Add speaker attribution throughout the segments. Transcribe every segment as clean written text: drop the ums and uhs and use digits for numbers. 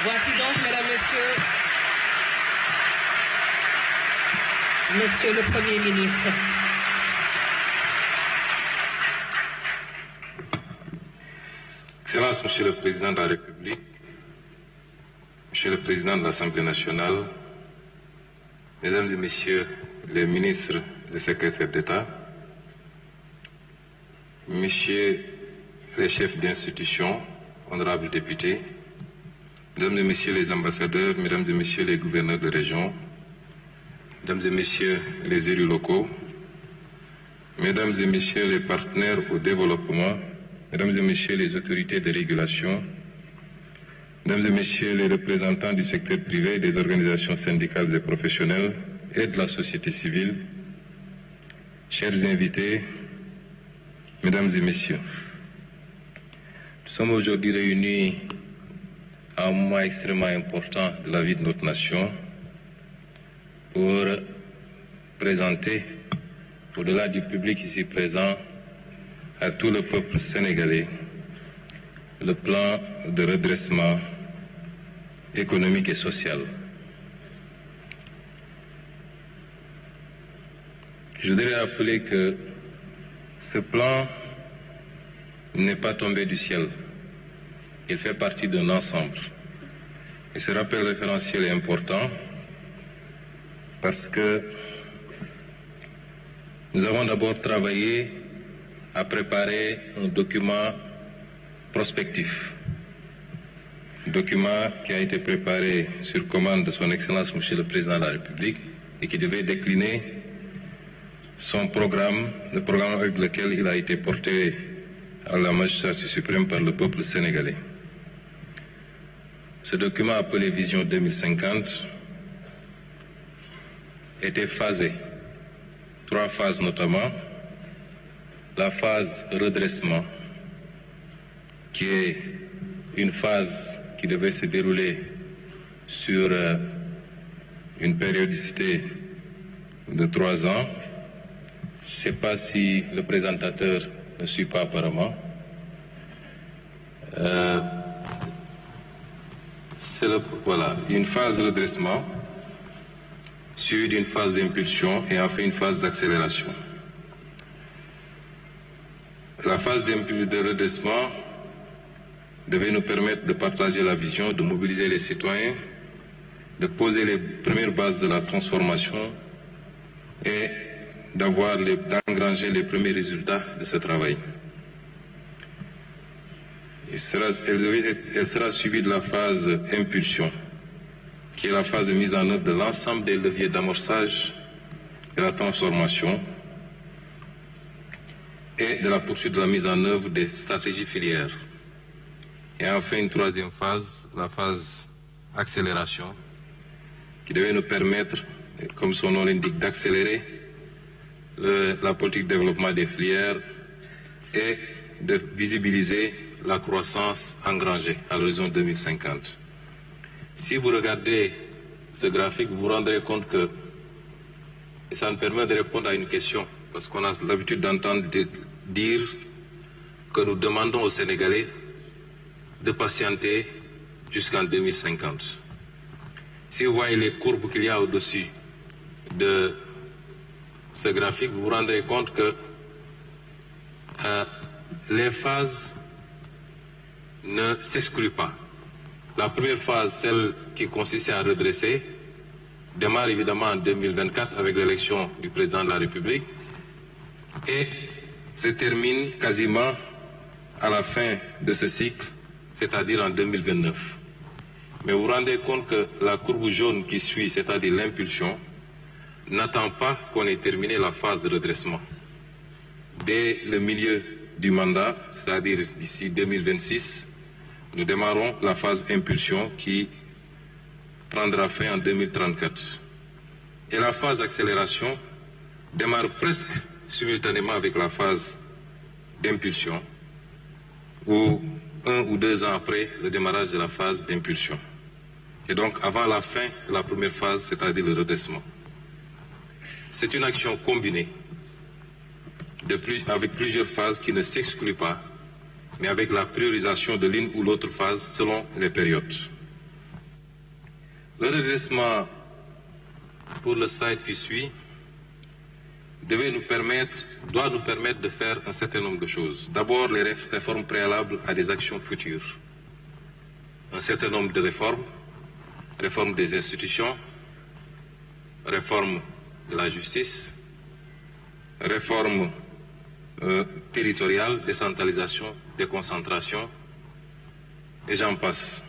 Speaker 1: Voici donc, mesdames, Monsieur le Premier ministre.
Speaker 2: Excellence, Monsieur le Président de la République, Monsieur le Président de l'Assemblée nationale, Mesdames et Messieurs les ministres et les secrétaires d'État, Messieurs les chefs d'institution, honorables députés, Mesdames et Messieurs les ambassadeurs, Mesdames et Messieurs les gouverneurs de région, Mesdames et Messieurs les élus locaux, Mesdames et Messieurs les partenaires au développement, Mesdames et Messieurs les autorités de régulation, Mesdames et Messieurs les représentants du secteur privé, des organisations syndicales et professionnelles et de la société civile, chers invités, Mesdames et Messieurs, nous sommes aujourd'hui réunis à un moment extrêmement important de la vie de notre nation pour présenter, au-delà du public ici présent, à tout le peuple sénégalais, le plan de redressement économique et social. Je voudrais rappeler que ce plan n'est pas tombé du ciel. Il fait partie d'un ensemble. Et ce rappel référentiel est important parce que nous avons d'abord travaillé à préparer un document prospectif. Un document qui a été préparé sur commande de son Excellence Monsieur le Président de la République et qui devait décliner son programme, le programme avec lequel il a été porté à la magistrature suprême par le peuple sénégalais. Ce document appelé Vision 2050 était phasé, 3 phases notamment. La phase redressement, qui est une phase qui devait se dérouler sur une périodicité de 3 ans. Je ne sais pas si le présentateur ne suit pas apparemment. Voilà, une phase de redressement, suivie d'une phase d'impulsion et enfin une phase d'accélération. La phase de redressement devait nous permettre de partager la vision, de mobiliser les citoyens, de poser les premières bases de la transformation et d'engranger les premiers résultats de ce travail. Elle sera suivie de la phase impulsion, qui est la phase de mise en œuvre de l'ensemble des leviers d'amorçage de la transformation et de la poursuite de la mise en œuvre des stratégies filières. Et enfin, une troisième phase, la phase accélération, qui devait nous permettre, comme son nom l'indique, d'accélérer la politique de développement des filières et de visibiliser la croissance engrangée à l'horizon 2050. Si vous regardez ce graphique, vous vous rendrez compte que, et ça nous permet de répondre à une question, parce qu'on a l'habitude d'entendre dire que nous demandons aux Sénégalais de patienter jusqu'en 2050. Si vous voyez les courbes qu'il y a au-dessus de ce graphique, vous vous rendrez compte que les phases ne s'excluent pas. La première phase, celle qui consistait à redresser, démarre évidemment en 2024 avec l'élection du président de la République et se termine quasiment à la fin de ce cycle, c'est-à-dire en 2029. Mais vous vous rendez compte que la courbe jaune qui suit, c'est-à-dire l'impulsion, n'attend pas qu'on ait terminé la phase de redressement. Dès le milieu du mandat, c'est-à-dire d'ici 2026, nous démarrons la phase impulsion qui prendra fin en 2034. Et la phase accélération démarre presque simultanément avec la phase d'impulsion, ou 1 ou 2 ans après le démarrage de la phase d'impulsion. Et donc avant la fin de la première phase, c'est-à-dire le redressement. C'est une action combinée avec plusieurs phases qui ne s'excluent pas, mais avec la priorisation de l'une ou l'autre phase selon les périodes. Le redressement, pour le slide qui suit, doit nous permettre de faire un certain nombre de choses. D'abord, les réformes préalables à des actions futures. Un certain nombre de réformes, réforme des institutions, réforme de la justice, réforme territoriale, décentralisation, déconcentration, et j'en passe.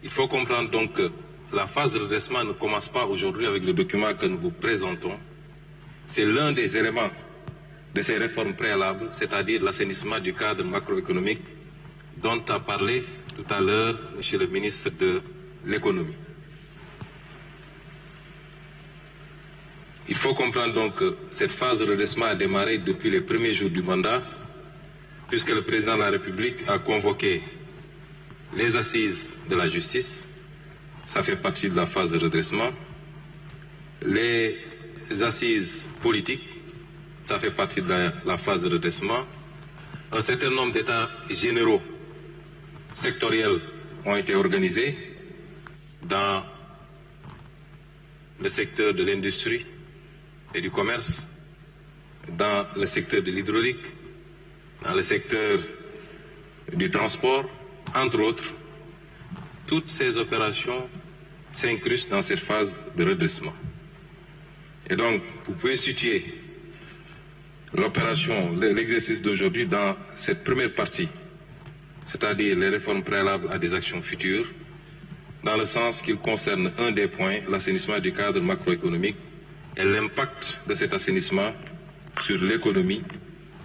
Speaker 2: Il faut comprendre donc que la phase de redressement ne commence pas aujourd'hui avec le document que nous vous présentons. C'est l'un des éléments de ces réformes préalables, c'est-à-dire l'assainissement du cadre macroéconomique dont a parlé tout à l'heure M. le ministre de l'Économie. Il faut comprendre donc que cette phase de redressement a démarré depuis les premiers jours du mandat, puisque le président de la République a convoqué les assises de la justice, ça fait partie de la phase de redressement, les assises politiques, ça fait partie de la phase de redressement, un certain nombre d'états généraux sectoriels ont été organisés dans le secteur de l'industrie et du commerce, dans le secteur de l'hydraulique, dans le secteur du transport, entre autres. Toutes ces opérations s'incrustent dans cette phase de redressement. Et donc, vous pouvez situer l'opération, l'exercice d'aujourd'hui dans cette première partie, c'est-à-dire les réformes préalables à des actions futures, dans le sens qu'il concerne un des points, l'assainissement du cadre macroéconomique et l'impact de cet assainissement sur l'économie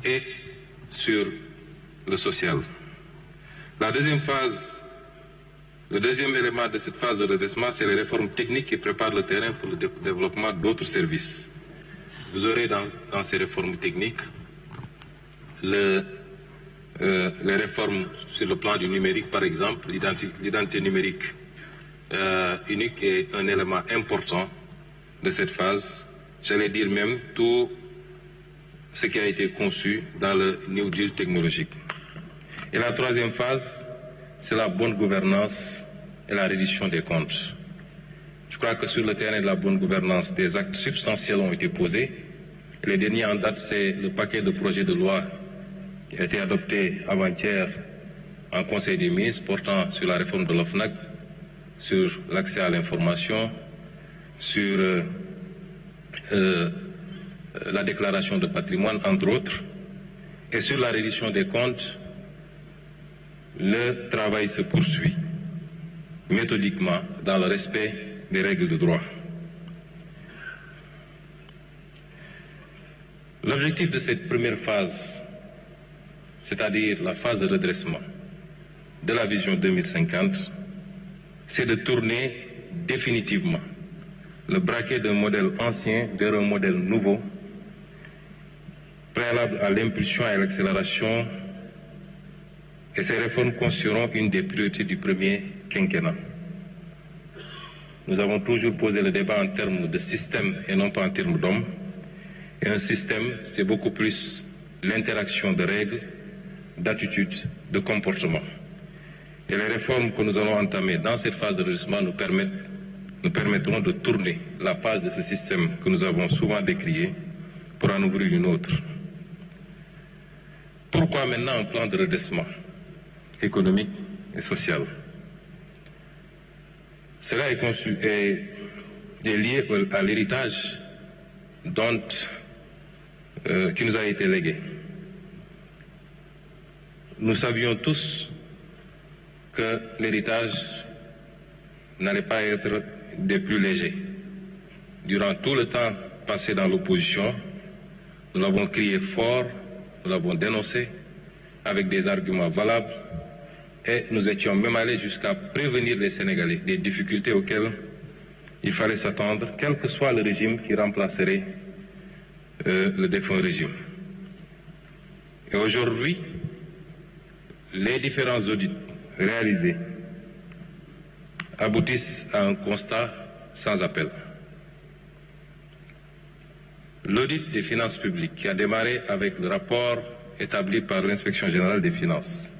Speaker 2: et sur le social. La deuxième phase, le deuxième élément de cette phase de redressement, c'est les réformes techniques qui préparent le terrain pour le développement d'autres services. Vous aurez dans ces réformes techniques les réformes sur le plan du numérique, par exemple. L'identité numérique unique est un élément important de cette phase. J'allais dire même tout ce qui a été conçu dans le New Deal technologique. Et la troisième phase, c'est la bonne gouvernance et la reddition des comptes. Je crois que sur le terrain de la bonne gouvernance, des actes substantiels ont été posés. Les derniers en date, c'est le paquet de projets de loi qui a été adopté avant-hier en Conseil des ministres portant sur la réforme de l'OFNAC, sur l'accès à l'information, sur la déclaration de patrimoine, entre autres, et sur la reddition des comptes. Le travail se poursuit méthodiquement dans le respect des règles de droit. L'objectif de cette première phase, c'est-à-dire la phase de redressement de la vision 2050, c'est de tourner définitivement le braquet d'un modèle ancien vers un modèle nouveau, préalable à l'impulsion et à l'accélération. Et ces réformes constitueront une des priorités du premier quinquennat. Nous avons toujours posé le débat en termes de système et non pas en termes d'hommes. Et un système, c'est beaucoup plus l'interaction de règles, d'attitudes, de comportements. Et les réformes que nous allons entamer dans cette phase de redressement nous permettront de tourner la page de ce système que nous avons souvent décrié pour en ouvrir une autre. Pourquoi maintenant un plan de redressement économique et social? Cela est lié à l'héritage qui nous a été légué. Nous savions tous que l'héritage n'allait pas être des plus légers. Durant tout le temps passé dans l'opposition, nous l'avons crié fort, nous l'avons dénoncé avec des arguments valables et nous étions même allés jusqu'à prévenir les Sénégalais des difficultés auxquelles il fallait s'attendre, quel que soit le régime qui remplacerait le défunt régime. Et aujourd'hui, les différents audits réalisés aboutissent à un constat sans appel. L'audit des finances publiques qui a démarré avec le rapport établi par l'Inspection générale des finances,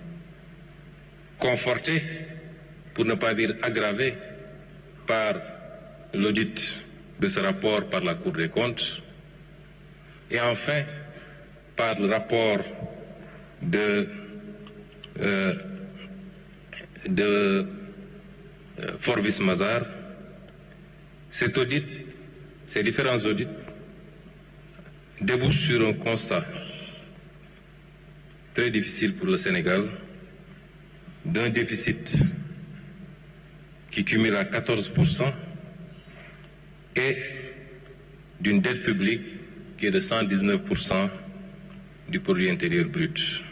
Speaker 2: conforté, pour ne pas dire aggravé, par l'audit de ce rapport par la Cour des comptes et enfin par le rapport de Forvis Mazars. Cet audit, ces différents audits débouchent sur un constat très difficile pour le Sénégal d'un déficit qui cumule à 14% et d'une dette publique qui est de 119% du produit intérieur brut.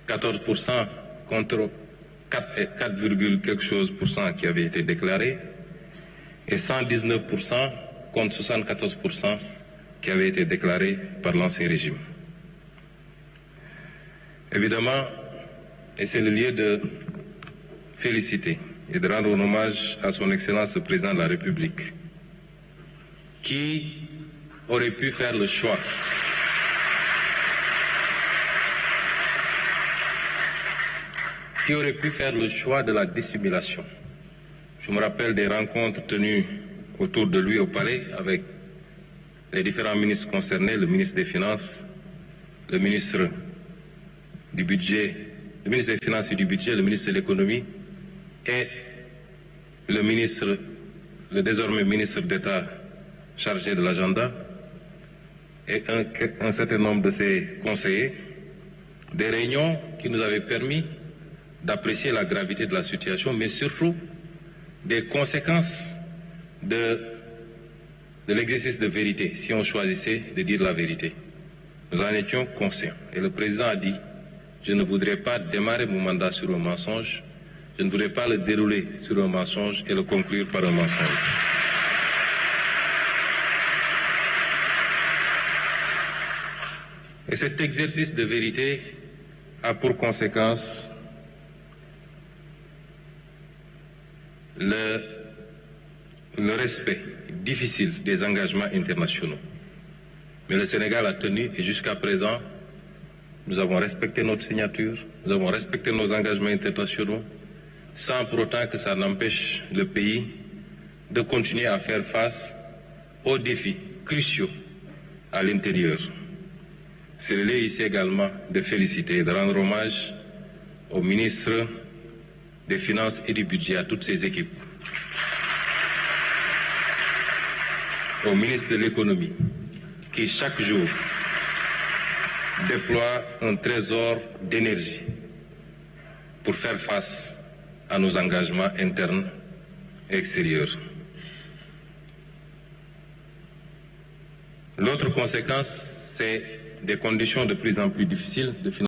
Speaker 2: 14% contre 4, quelque chose pour cent qui avait été déclaré et 119% contre 74% qui avait été déclaré par l'ancien régime. Évidemment, et c'est le lieu de féliciter et de rendre un hommage à son Excellence le Président de la République, qui aurait pu faire le choix de la dissimulation. Je me rappelle des rencontres tenues autour de lui au palais avec les différents ministres concernés, le ministre des Finances, le ministre du Budget, le ministre des Finances et du Budget, le ministre de l'Économie et le désormais ministre d'État chargé de l'agenda et un certain nombre de ses conseillers, des réunions qui nous avaient permis d'apprécier la gravité de la situation, mais surtout des conséquences de l'exercice de vérité, si on choisissait de dire la vérité. Nous en étions conscients. Et le président a dit, je ne voudrais pas démarrer mon mandat sur un mensonge, je ne voudrais pas le dérouler sur un mensonge et le conclure par un mensonge. Et cet exercice de vérité a pour conséquence le respect difficile des engagements internationaux. Mais le Sénégal a tenu et jusqu'à présent, nous avons respecté notre signature, nous avons respecté nos engagements internationaux, sans pour autant que ça n'empêche le pays de continuer à faire face aux défis cruciaux à l'intérieur. C'est le lieu ici également de féliciter et de rendre hommage au ministre des Finances et du Budget, à toutes ses équipes, au ministre de l'Économie, qui chaque jour déploie un trésor d'énergie pour faire face à nos engagements internes et extérieurs. L'autre conséquence, c'est des conditions de plus en plus difficiles de financement.